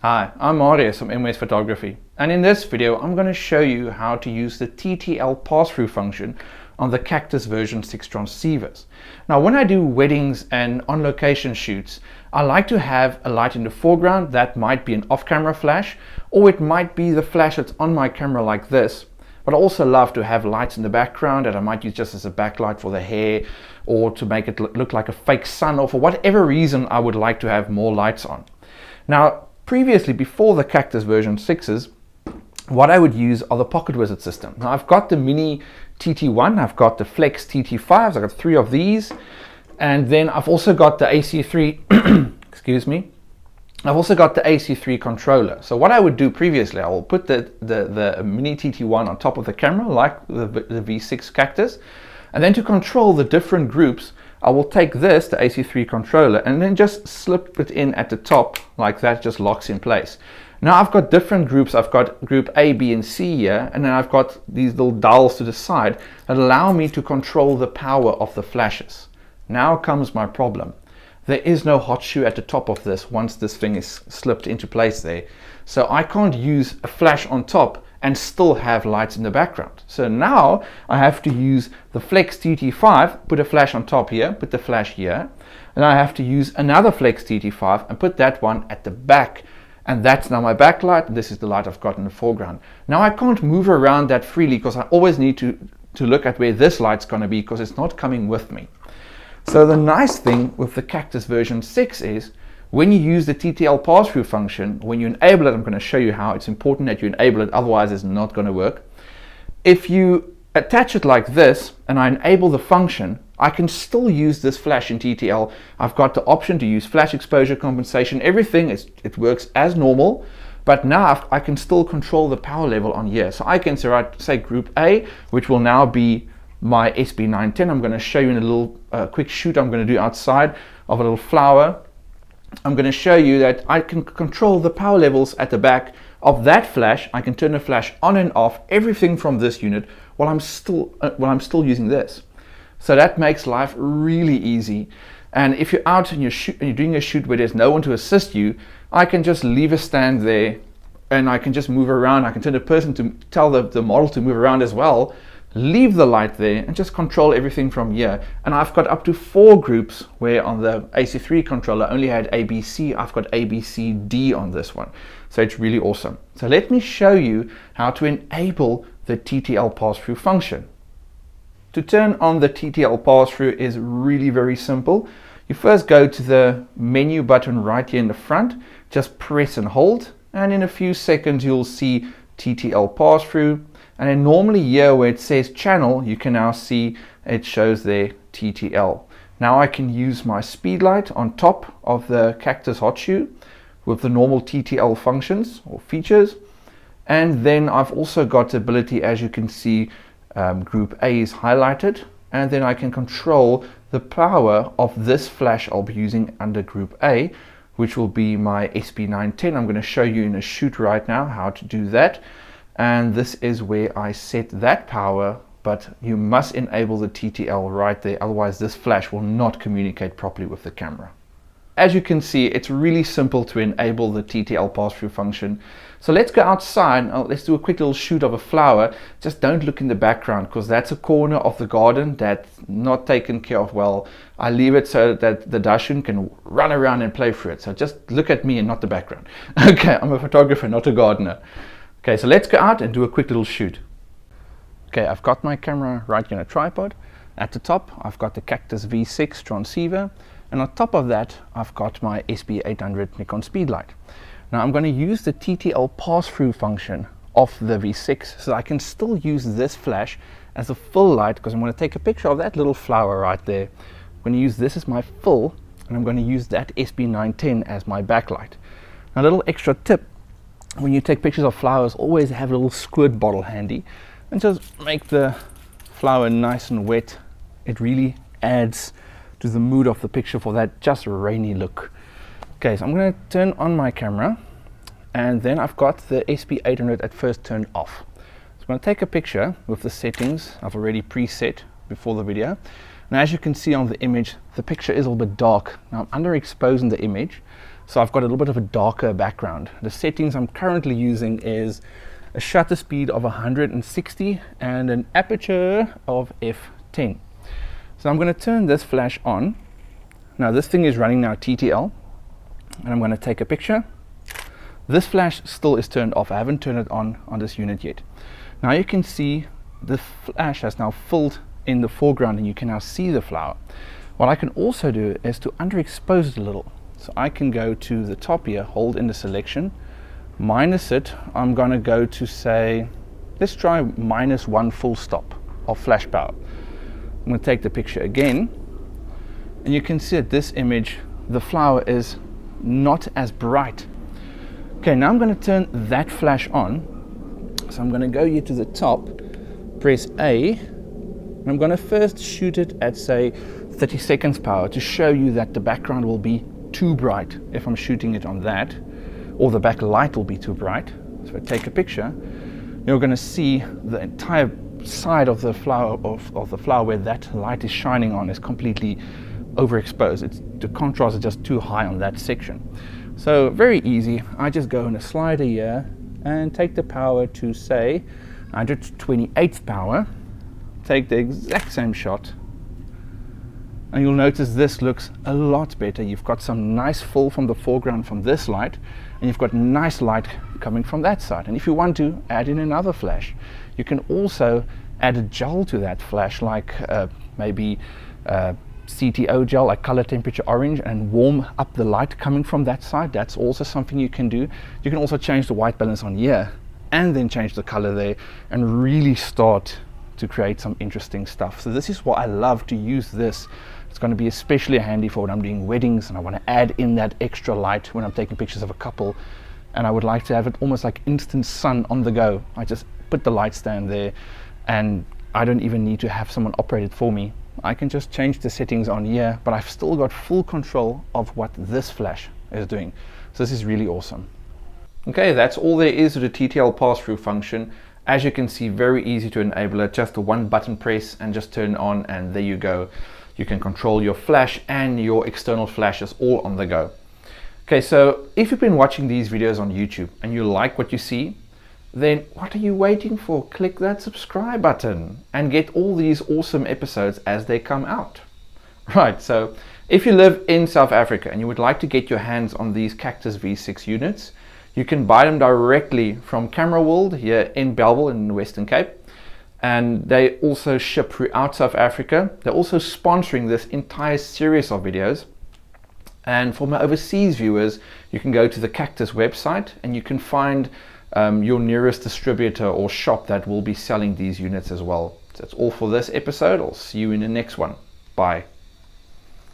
Hi, I'm Marius from MWS Photography, and in this video I'm going to show you how to use the Ttl Pass-Through Function on the Cactus version 6 transceivers. Now when I do weddings and on-location shoots, I like to have a light in the foreground. That might be an off-camera flash, or it might be the flash that's on my camera like this. But I also love to have lights in the background that I might use just as a backlight for the hair, or to make it look like a fake sun, or for whatever reason I would like to have more lights on. Now previously, before the Cactus version 6s, what I would use are the Pocket Wizard system. Now I've got the Mini TT1, I've got the Flex TT5s, I've got 3 of these, and then I've also got the AC3, excuse me, I've also got the AC3 controller. So what I would do previously, I will put the Mini TT1 on top of the camera like the V6 Cactus, and then to control the different groups, I will take this, the AC3 controller, and then just slip it in at the top like that, just locks in place. Now I've got different groups. I've got group A, B, and C here, and then I've got these little dials to the side that allow me to control the power of the flashes. Now comes my problem. There is no hot shoe at the top of this once this thing is slipped into place there. So I can't use a flash on top and still have lights in the background. So now I have to use the Flex TT5, put a flash on top here, put the flash here, and I have to use another Flex TT5 and put that one at the back, and that's now my backlight. This is the light I've got in the foreground. Now I can't move around that freely because I always need to look at where this light's going to be, because it's not coming with me. So the nice thing with the Cactus version 6 is, when you use the Ttl Pass-Through function, when you enable it, I'm going to show you how it's important that you enable it, otherwise it's not going to work. If you attach it like this and I enable the function, I can still use this flash in TTL. I've got the option to use flash exposure compensation, everything, it works as normal, but now I can still control the power level on here. So I can say group A, which will now be my SB910. I'm going to show you in a little quick shoot I'm going to do outside of a little flower. I'm going to show you that I can control the power levels at the back of that flash. I can turn the flash on and off, everything from this unit, while I'm still using this. So that makes life really easy. And if you're out and you're doing a shoot where there's no one to assist you, I can just leave a stand there and I can just move around. I can tell the model to move around as well, leave the light there, and just control everything from here. And I've got up to 4 groups, where on the AC3 controller I only had ABC. I've got ABCD on this one. So it's really awesome. So let me show you how to enable the Ttl Pass-Through function. To turn on the Ttl Pass-Through is really very simple. You first go to the menu button right here in the front, just press and hold, and in a few seconds you'll see Ttl Pass-Through. And then normally here where it says channel, you can now see it shows there TTL. Now I can use my speedlight on top of the Cactus hot shoe with the normal TTL functions or features. And then I've also got the ability, as you can see, group A is highlighted. And then I can control the power of this flash I'll be using under group A, which will be my SB910. I'm going to show you in a shoot right now how to do that. And this is where I set that power, but you must enable the TTL right there, otherwise this flash will not communicate properly with the camera. As you can see, it's really simple to enable the Ttl Pass-Through function. So let's go outside, let's do a quick little shoot of a flower. Just don't look in the background, because that's a corner of the garden that's not taken care of well. I leave it so that the Dachshund can run around and play through it. So just look at me and not the background. Okay, I'm a photographer, not a gardener. Okay, so let's go out and do a quick little shoot. Okay, I've got my camera right here on a tripod. At the top, I've got the Cactus V6 transceiver, and on top of that, I've got my SB800 Nikon speedlight. Now I'm going to use the Ttl Pass-Through function of the V6, so I can still use this flash as a full light, because I'm going to take a picture of that little flower right there. I'm going to use this as my full, and I'm going to use that SB910 as my backlight. Now a little extra tip: when you take pictures of flowers, always have a little squirt bottle handy and just make the flower nice and wet. It really adds to the mood of the picture for that just rainy look. Okay, so I'm going to turn on my camera, and then I've got the SB800 at first turned off. So I'm going to take a picture with the settings I've already preset before the video. And as you can see on the image, the picture is a little bit dark. Now I'm underexposing the image. So I've got a little bit of a darker background. The settings I'm currently using is a shutter speed of 160 and an aperture of f10. So I'm going to turn this flash on. Now this thing is running now TTL, and I'm going to take a picture. This flash still is turned off. I haven't turned it on this unit yet. Now you can see the flash has now filled in the foreground and you can now see the flower. What I can also do is to underexpose it a little. So I can go to the top here, hold in the selection, minus it. I'm going to go to, say, let's try -1 full stop of flash power. I'm going to take the picture again, and you can see at this image the flower is not as bright. Okay, now I'm going to turn that flash on. So I'm going to go here to the top, press A, and I'm going to first shoot it at, say, 30 seconds power to show you that the background will be too bright if I'm shooting it on that, or the backlight will be too bright. So if I take a picture, you're going to see the entire side of the flower of the flower where that light is shining on is completely overexposed. The contrast is just too high on that section. So very easy. I just go in a slider here and take the power to, say, 128th power, take the exact same shot, and you'll notice this looks a lot better. You've got some nice fill from the foreground from this light, and you've got nice light coming from that side. And if you want to add in another flash, you can also add a gel to that flash, like maybe CTO gel, like color temperature orange, and warm up the light coming from that side. That's also something you can do. You can also change the white balance on here and then change the color there and really start to create some interesting stuff. So this is why I love to use this. It's going to be especially handy for when I'm doing weddings and I want to add in that extra light when I'm taking pictures of a couple, and I would like to have it almost like instant sun on the go. I just put the light stand there and I don't even need to have someone operate it for me. I can just change the settings on here, but I've still got full control of what this flash is doing. So this is really awesome. Okay, that's all there is to the TTL pass-through function. As you can see, very easy to enable it. Just a one button press and just turn on, and there you go. You can control your flash and your external flashes all on the go. Okay, so if you've been watching these videos on YouTube and you like what you see, then what are you waiting for? Click that subscribe button and get all these awesome episodes as they come out. Right, so if you live in South Africa and you would like to get your hands on these Cactus V6 units, you can buy them directly from Camera World here in Bellville in the Western Cape. And they also ship throughout South Africa. They're also sponsoring this entire series of videos. And for my overseas viewers, you can go to the Cactus website and you can find your nearest distributor or shop that will be selling these units as well. So that's all for this episode. I'll see you in the next one. Bye.